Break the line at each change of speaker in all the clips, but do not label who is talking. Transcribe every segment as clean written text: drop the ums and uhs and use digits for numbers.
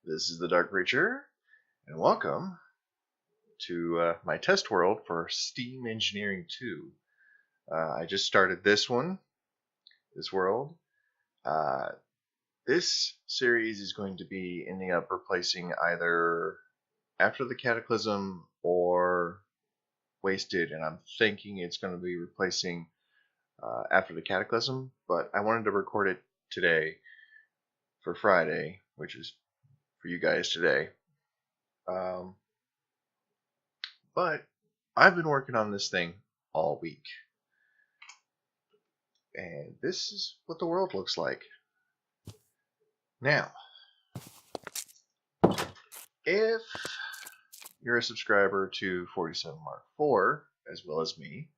This is the Dark Preacher, and welcome to my test world for Steam Engineering 2. I just started this world. Uh, this series is going to be ending up replacing either After the Cataclysm or Wasted, and I'm thinking it's going to be replacing After the Cataclysm, but I wanted to record it today for Friday, which is for you guys today. But I've been working on this thing all week. And this is what the world looks like. Now, if you're a subscriber to 47 Mark IV, as well as me,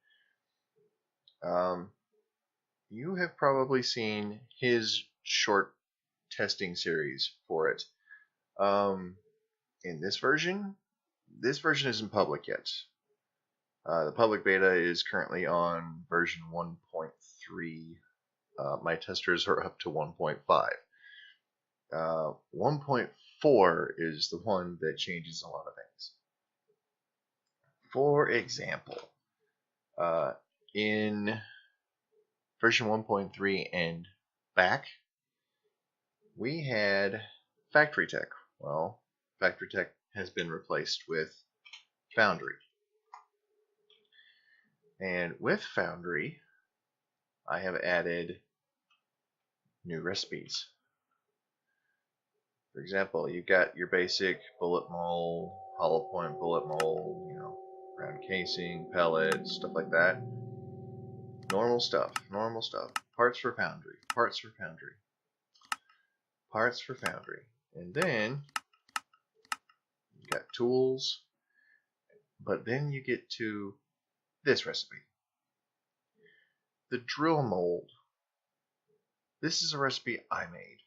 you have probably seen his short testing series for it. In this version isn't public yet. The public beta is currently on version 1.3. My testers are up to 1.5. 1.4 is the one that changes a lot of things. For example, in version 1.3 and back, we had Factory Tech. Well, Factory Tech has been replaced with Foundry. And with Foundry, I have added new recipes. For example, you've got your basic bullet mold, hollow point bullet mold, round casing, pellets, stuff like that. Normal stuff. Parts for Foundry. And then you got tools, but then you get to this recipe. The drill mold. This is a recipe I made.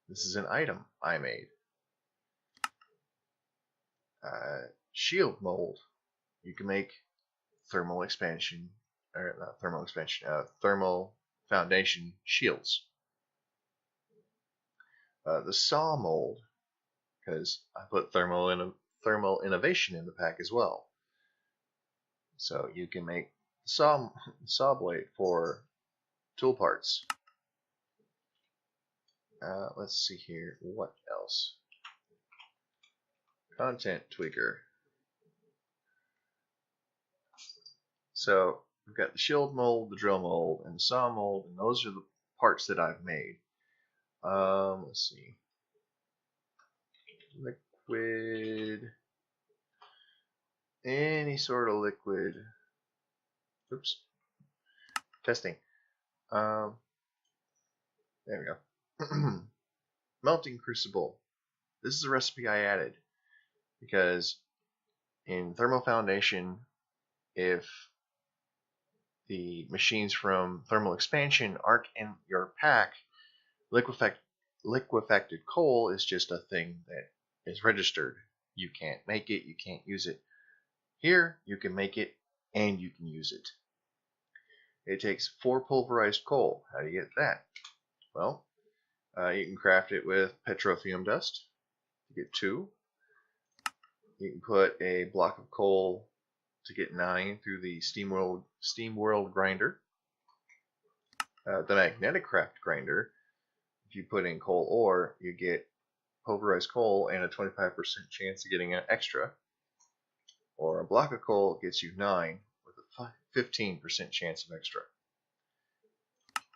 This is an item I made. Shield mold. You can make thermal foundation shields. The saw mold, because I put thermal innovation in the pack as well. So you can make saw blade for tool parts. Let's see here. What else? Content tweaker. So we've got the shield mold, the drill mold, and the saw mold, and those are the parts that I've made. Let's see. Liquid. Any sort of liquid. Oops. Testing. There we go. Melting crucible. This is a recipe I added because in thermal foundation, if the machines from thermal expansion aren't in your pack, liquefacted coal is just a thing that is registered. You can't make it, you can't use it. Here, you can make it and you can use it. It takes 4 pulverized coal. How do you get that? Well, you can craft it with petroleum dust to get 2. You can put a block of coal to get 9 through the Steam World grinder. The magnetic craft grinder, if you put in coal ore, you get pulverized coal and a 25% chance of getting an extra. Or a block of coal gets you 9 with a 15% chance of extra.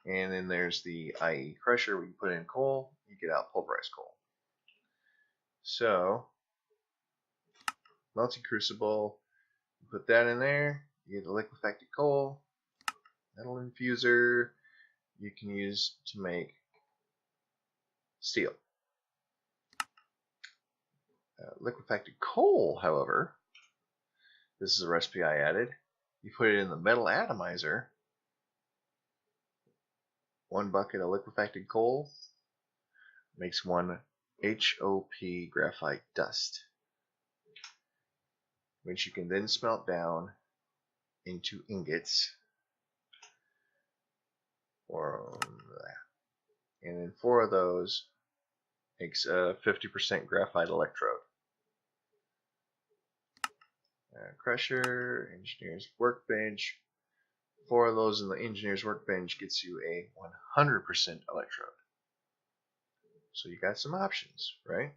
And then there's the IE crusher where you put in coal, you get out pulverized coal. So, melting crucible, you put that in there, you get the liquefacted coal, metal infuser, you can use to make steel. Liquefacted coal, however, this is a recipe I added. You put it in the metal atomizer. 1 bucket of liquefacted coal makes 1 HOP graphite dust, which you can then smelt down into ingots. And then 4 of those Makes a 50% graphite electrode. Crusher, engineer's workbench. 4 of those in the engineer's workbench gets you a 100% electrode. So you got some options, right?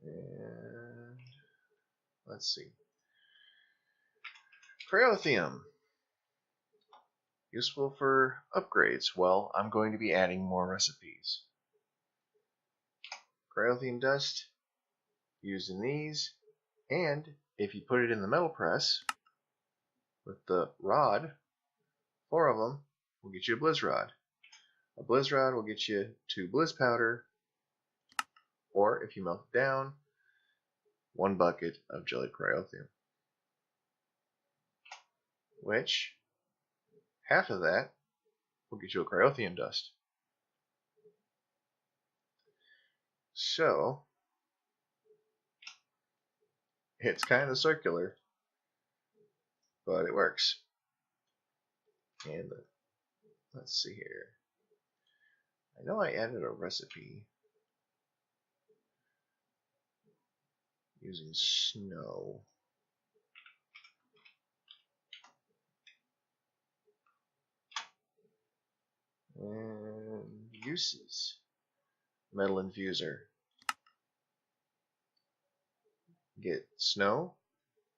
And let's see. Cryothium. Useful for upgrades. Well, I'm going to be adding more recipes. Cryothium dust, used in these, and if you put it in the metal press with the rod, 4 of them will get you a blizz rod. A blizz rod will get you 2 blizz powder, or if you melt it down, 1 bucket of jellied cryothium. Which, half of that will get you a cryothium dust. So, it's kind of circular, but it works. And let's see here. I know I added a recipe using snow. And uses. Metal infuser. Get snow.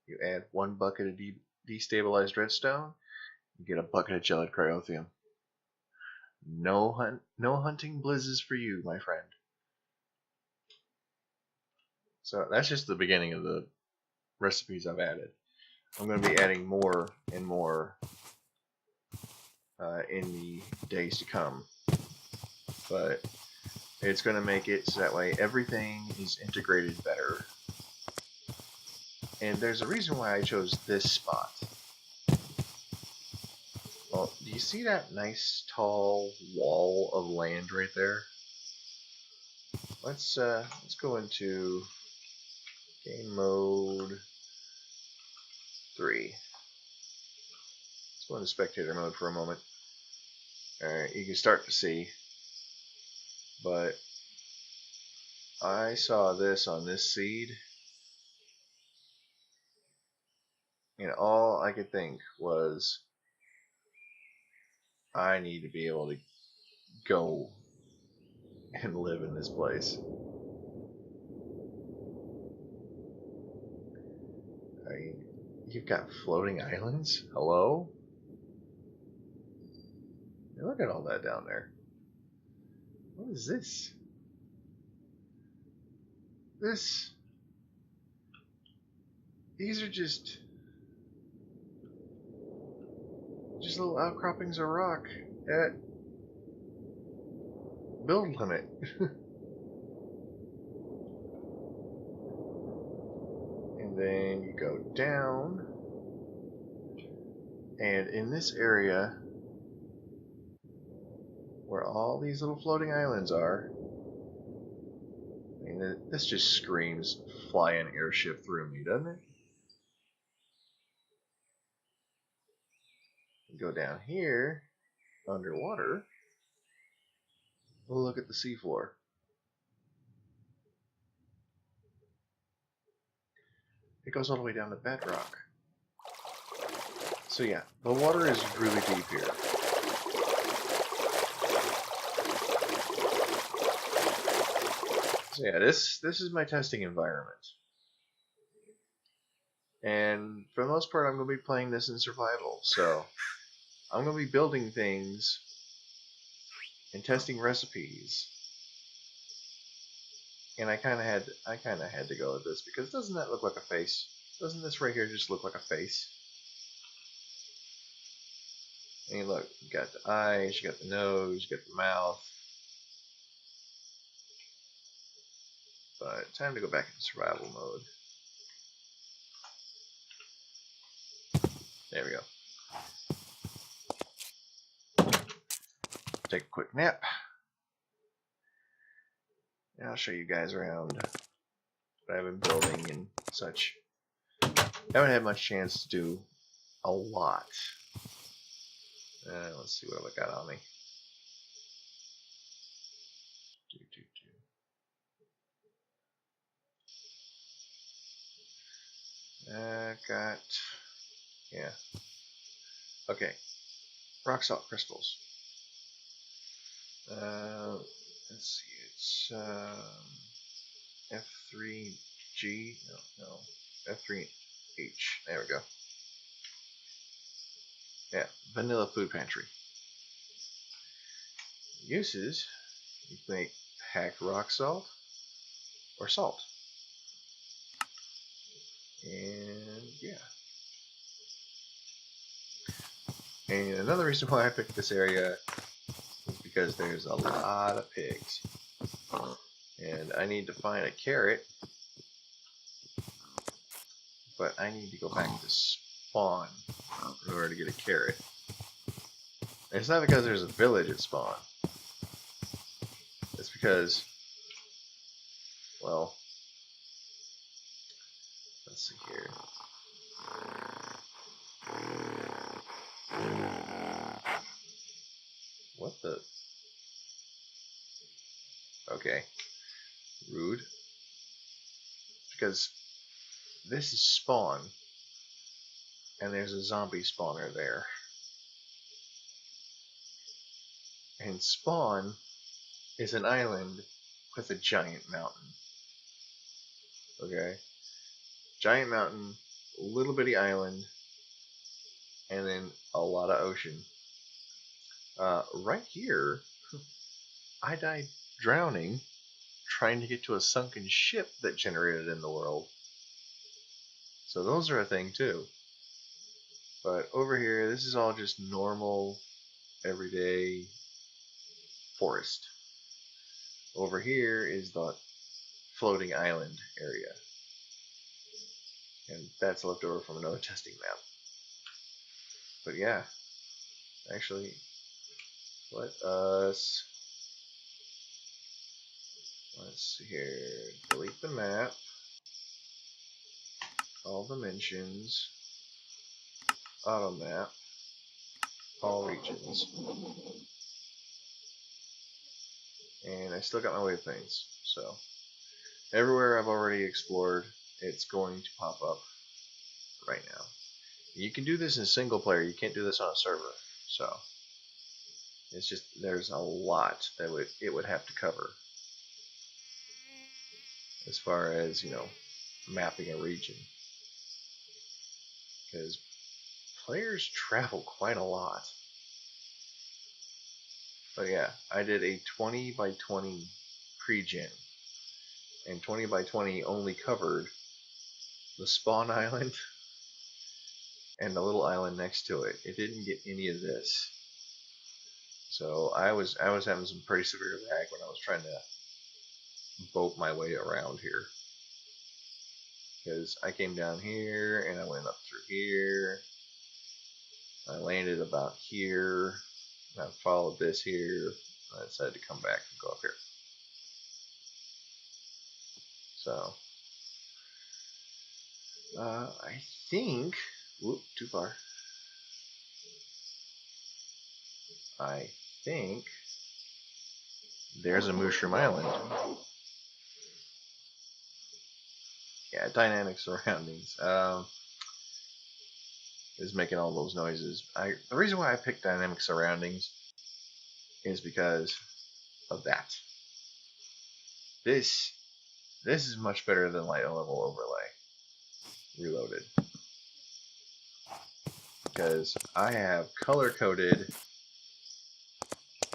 You add 1 bucket of destabilized redstone. You get a bucket of jellied cryothium. No hunting blizzes for you, my friend. So that's just the beginning of the recipes I've added. I'm going to be adding more and more in the days to come. But it's going to make it so that way everything is integrated better. And there's a reason why I chose this spot. Well, do you see that nice tall wall of land right there? Let's go into game mode 3. Let's go into spectator mode for a moment. Alright, you can start to see. But I saw this on this seed. And all I could think was, I need to be able to go and live in this place. I mean, you've got floating islands? Hello? Hey, look at all that down there. What is this? These are just little outcroppings of rock at build limit. And then you go down, and in this area where all these little floating islands are, I mean, this just screams fly an airship through me, doesn't it? Go down here, underwater, we'll look at the seafloor. It goes all the way down to bedrock. So yeah, the water is really deep here. So yeah, this is my testing environment. And for the most part, I'm going to be playing this in survival. So I'm going to be building things and testing recipes. And I kind of had to go with this because doesn't that look like a face? Doesn't this right here just look like a face? I mean, look, you got the eyes, you got the nose, you got the mouth. But time to go back into survival mode. There we go. Take a quick nap. And I'll show you guys around what I've been building and such. I haven't had much chance to do a lot. Let's see what I got on me. Got, yeah. Okay, rock salt crystals. Let's see, it's F3G, no, F3H. There we go. Yeah, vanilla food pantry. Uses, you can make packed rock salt or salt. And yeah. And another reason why I picked this area is because there's a lot of pigs. And I need to find a carrot, but I need to go back to spawn in order to get a carrot. And it's not because there's a village at spawn. It's because, well, let's see here. What the? Okay. Rude. Because this is spawn, and there's a zombie spawner there. And spawn is an island with a giant mountain. Okay? Giant mountain, little bitty island, and then a lot of ocean. Right here, I died drowning trying to get to a sunken ship that generated in the world. So those are a thing too. But over here, this is all just normal, everyday forest. Over here is the floating island area. And that's left over from another testing map. But yeah, actually, let us, let's see here, delete the map, all dimensions, auto map, all regions. And I still got my waypoints, so everywhere I've already explored, it's going to pop up right now. You can do this in single player, you can't do this on a server, so it's just, there's a lot that it would have to cover as far as, you know, mapping a region. Because players travel quite a lot. But yeah, I did a 20 by 20 pre-gen. And 20 by 20 only covered the spawn island and the little island next to it. It didn't get any of this. So I was having some pretty severe lag when I was trying to boat my way around here. Because I came down here and I went up through here. I landed about here. And I followed this here. I decided to come back and go up here. So I think, whoop, too far. I think there's a mushroom island. Yeah, dynamic surroundings. Is making all those noises. The reason why I picked dynamic surroundings is because of that. This is much better than light level overlay reloaded, because I have color coded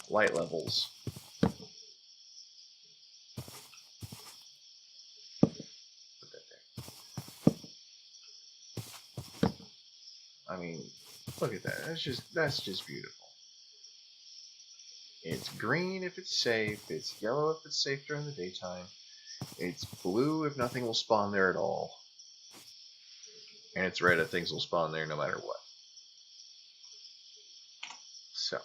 light levels. Put that there. I mean, look at that. That's just beautiful. It's green if it's safe. It's yellow if it's safe during the daytime. It's blue if nothing will spawn there at all. And it's red if things will spawn there no matter what. So,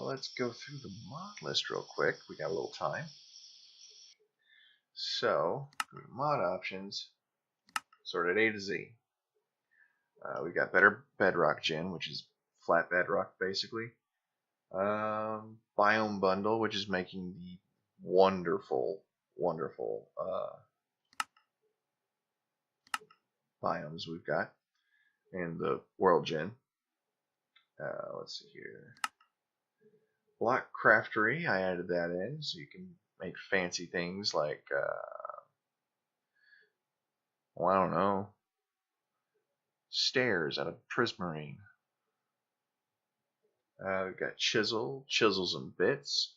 let's go through the mod list real quick. We got a little time. So, mod options, sorted A to Z. We got better bedrock gen, which is flat bedrock basically. Biome bundle, which is making the wonderful wonderful biomes we've got in the World Gen. Let's see here. Block Craftery, I added that in so you can make fancy things like, well, I don't know, stairs out of prismarine. We've got Chisels and Bits,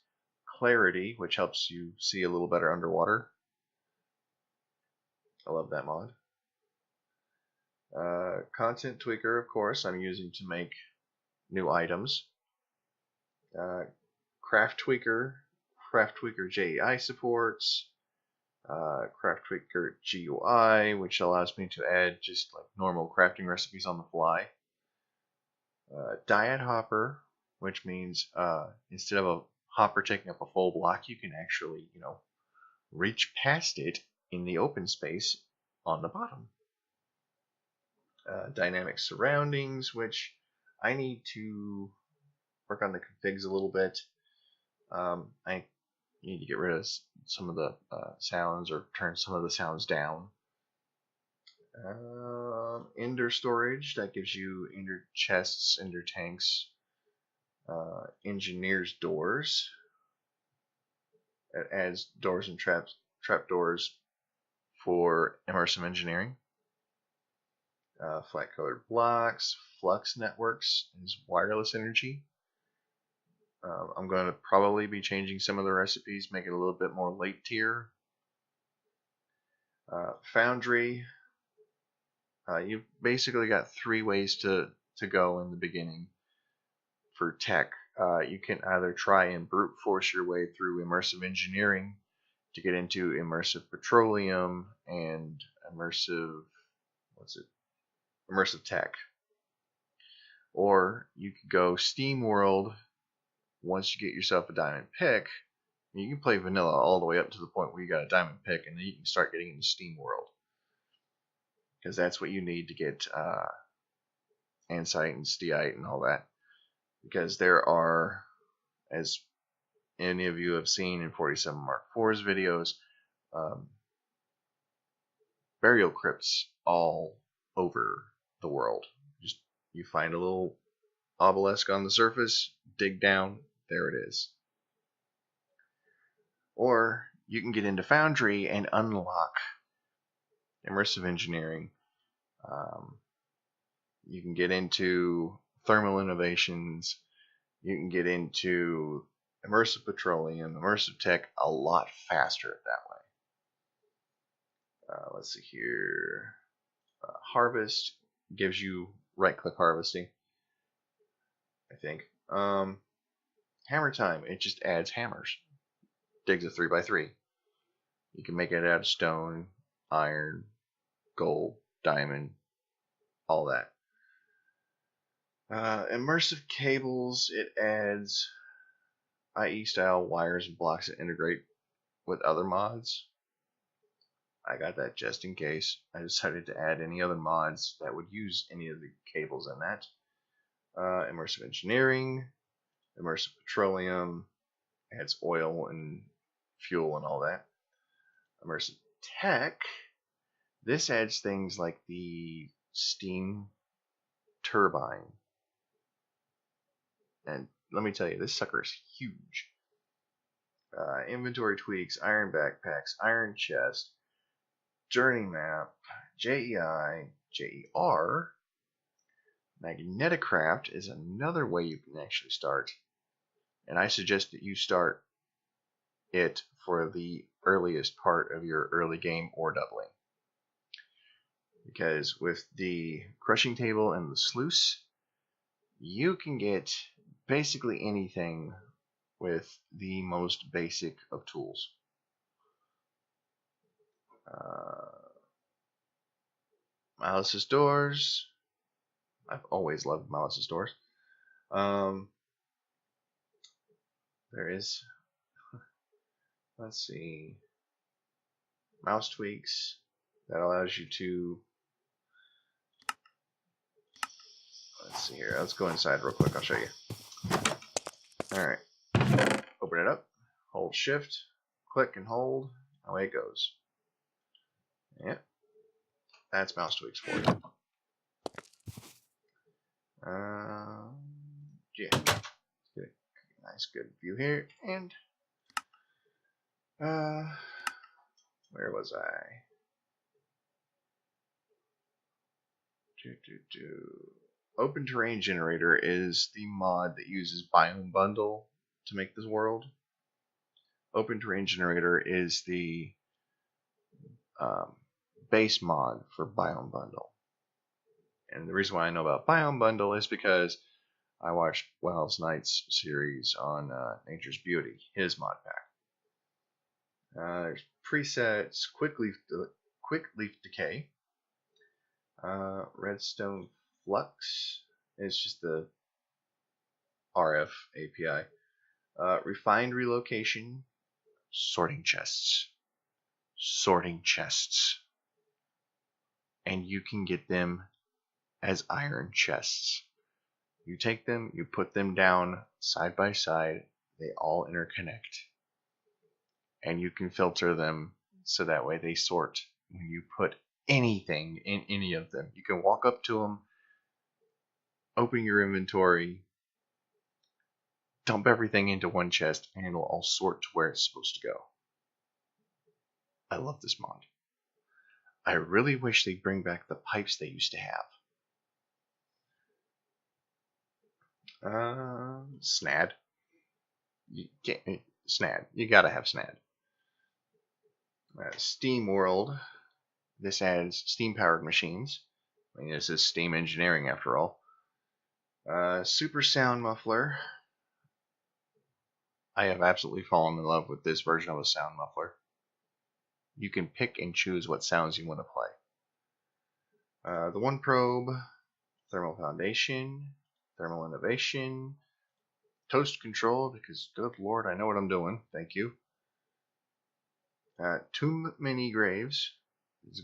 Clarity, which helps you see a little better underwater. I love that mod. Content Tweaker, of course, I'm using to make new items. Craft Tweaker JEI supports. Craft Tweaker GUI, which allows me to add just like normal crafting recipes on the fly. Diet Hopper, which means instead of a hopper taking up a full block, you can actually, reach past it in the open space on the bottom. Dynamic Surroundings, which I need to work on the configs a little bit. I need to get rid of some of the sounds or turn some of the sounds down. Ender Storage, that gives you Ender Chests, Ender Tanks. Engineer's Doors, it adds doors and trapdoors for immersive engineering. Flat colored blocks, Flux Networks is wireless energy. I'm going to probably be changing some of the recipes, make it a little bit more late tier. Foundry, you've basically got 3 ways to go in the beginning for tech. You can either try and brute force your way through immersive engineering to get into immersive petroleum and immersive tech. Or you could go Steam World. Once you get yourself a diamond pick, you can play vanilla all the way up to the point where you got a diamond pick, and then you can start getting into Steam World. Because that's what you need to get Ansite and Steite and all that. Because there are, as any of you have seen in 47 Mark IV's videos, burial crypts all over the world. Just you find a little obelisk on the surface, dig down, there it is. Or you can get into Foundry and unlock immersive engineering. You can get into thermal innovations. You can get into immersive petroleum, immersive tech a lot faster that way. Let's see here. Harvest gives you right-click harvesting, I think. Hammer Time, it just adds hammers. Digs a 3x3. You can make it out of stone, iron, gold, diamond, all that. Immersive cables, it adds IE style wires and blocks that integrate with other mods. I got that just in case. I decided to add any other mods that would use any of the cables in that. Immersive engineering, immersive petroleum, adds oil and fuel and all that. Immersive tech, this adds things like the steam turbine. And let me tell you, this sucker is huge. Inventory tweaks, iron backpacks, iron chest, journey map, JEI, JER. Magneticraft is another way you can actually start. And I suggest that you start it for the earliest part of your early game or doubling. Because with the crushing table and the sluice, you can get basically anything with the most basic of tools. Malice's Doors. I've always loved Malice's Doors. There is, let's see, mouse tweaks that allows you to, let's see here, let's go inside real quick, I'll show you. Alright, open it up, hold shift, click and hold. Away it goes. Yep. That's mouse tweaks for you. Yeah. Get a nice good view here. And where was I? Open Terrain Generator is the mod that uses Biome Bundle to make this world. Open Terrain Generator is the base mod for Biome Bundle. And the reason why I know about Biome Bundle is because I watched Wells Knight's series on Nature's Beauty, his mod pack. There's presets, Quick Leaf Decay, Redstone Flux is just the RF API, Refined Relocation, Sorting Chests, and you can get them as iron chests. You take them, you put them down side by side, they all interconnect, and you can filter them so that way they sort when you put anything in any of them. You can walk up to them, open your inventory, dump everything into one chest, and it'll all sort to where it's supposed to go. I love this mod. I really wish they'd bring back the pipes they used to have. Snad. Snad. You gotta have Snad. Steam World. This adds steam-powered machines. I mean, this is steam engineering after all. Super Sound Muffler. I have absolutely fallen in love with this version of a sound muffler. You can pick and choose what sounds you want to play. The One Probe, Thermal Foundation, Thermal Innovation, Toast Control, because good lord, I know what I'm doing. Thank you. Too Many Graves is a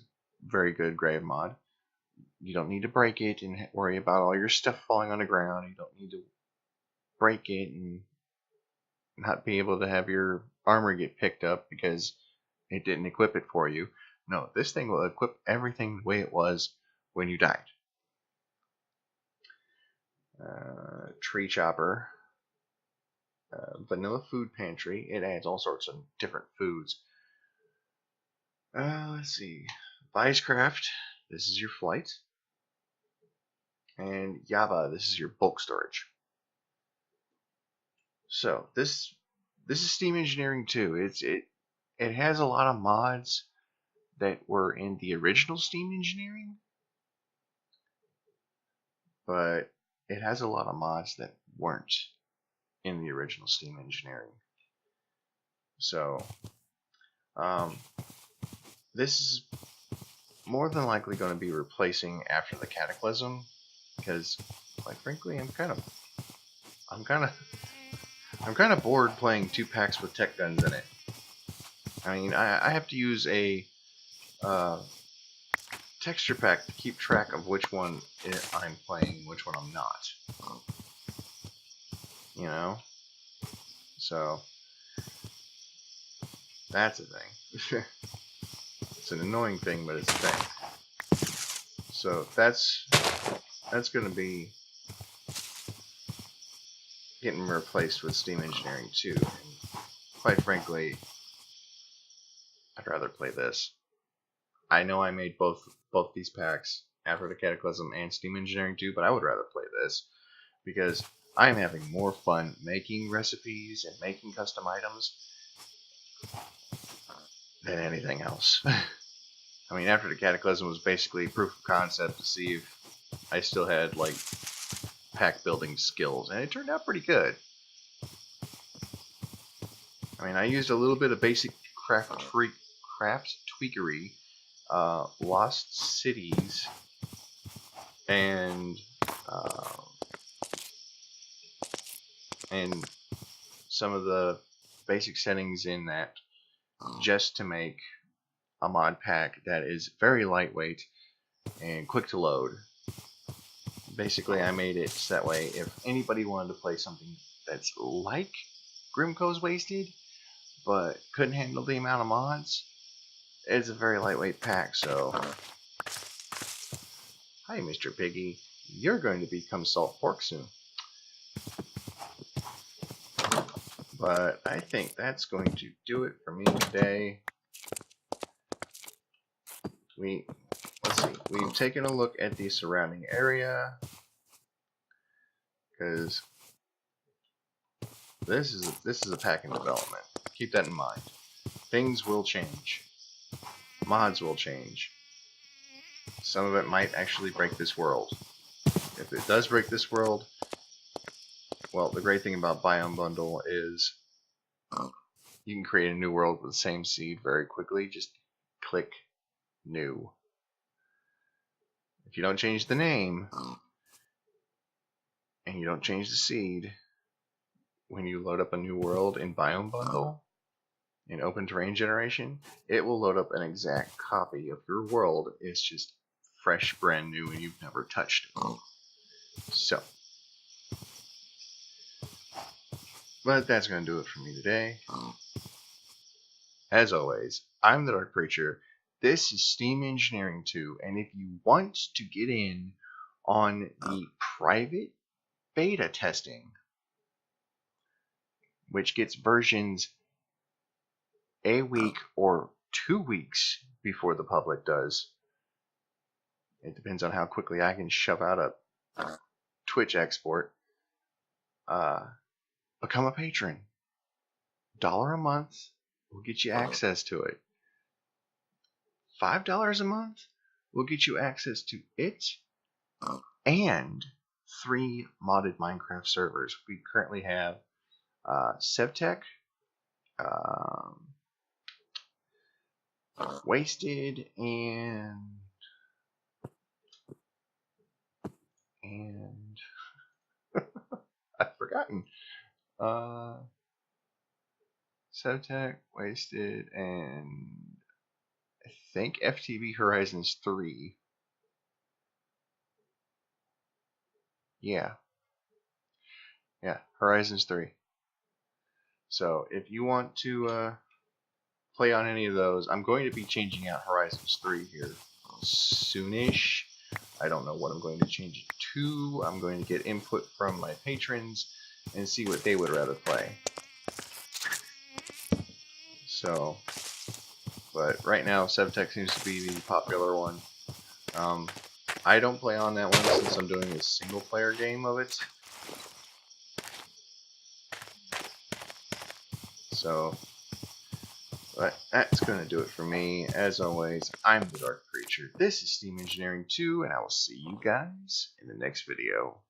very good grave mod. You don't need to break it and worry about all your stuff falling on the ground. You don't need to break it and not be able to have your armor get picked up because it didn't equip it for you. No, this thing will equip everything the way it was when you died. Tree Chopper. Vanilla Food Pantry. It adds all sorts of different foods. Let's see. Vicecraft. This is your flight. And Java. This is your bulk storage. So this is Steam Engineering too. It has a lot of mods that were in the original Steam Engineering, but it has a lot of mods that weren't in the original Steam Engineering. So this is more than likely going to be replacing after the Cataclysm, because quite frankly I'm kind of bored playing 2 packs with tech guns in it. I mean, I have to use a texture pack to keep track of which one I'm playing and which one I'm not. You know? So, that's a thing. It's an annoying thing, but it's a thing. So, that's going to be getting replaced with Steam Engineering 2. And quite frankly, I'd rather play this. I know I made both these packs after the Cataclysm and Steam Engineering 2, but I would rather play this because I am having more fun making recipes and making custom items than anything else. I mean, after the Cataclysm was basically proof of concept to see if I still had like pack building skills, and it turned out pretty good. I mean, I used a little bit of basic craft tweakery, Lost Cities, and some of the basic settings in that just to make a mod pack that is very lightweight and quick to load. Basically, I made it so that way if anybody wanted to play something that's like Grimco's Wasted, but couldn't handle the amount of mods, it's a very lightweight pack, so... Hi, Mr. Piggy. You're going to become salt pork soon. But I think that's going to do it for me today. Let's see. We've taken a look at the surrounding area, because this is a pack in development. Keep that in mind. Things will change. Mods will change. Some of it might actually break this world. If it does break this world, well, the great thing about Biome Bundle is you can create a new world with the same seed very quickly. Just click New. If you don't change the name and you don't change the seed, when you load up a new world in Biome Bundle in Open Terrain Generation, it will load up an exact copy of your world. It's just fresh, brand new, and you've never touched it. So, but that's going to do it for me today. As always, I'm the Dark Preacher. This is Steam Engineering 2, and if you want to get in on the private beta testing, which gets versions a week or 2 weeks before the public does, it depends on how quickly I can shove out a Twitch export, become a patron. $1 a month will get you access to it. $5 a month will get you access to it and 3 modded Minecraft servers. We currently have Sevtech, Wasted, and I've forgotten. Sevtech, Wasted, and I think FTV Horizons 3. Yeah, Horizons 3. So if you want to play on any of those, I'm going to be changing out Horizons 3 here soonish. I don't know what I'm going to change it to. I'm going to get input from my patrons and see what they would rather play. So, but right now, Sevtech seems to be the popular one. I don't play on that one since I'm doing a single player game of it. So, but that's going to do it for me. As always, I'm the Dark Preacher. This is Steam Engineering 2, and I will see you guys in the next video.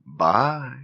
Bye.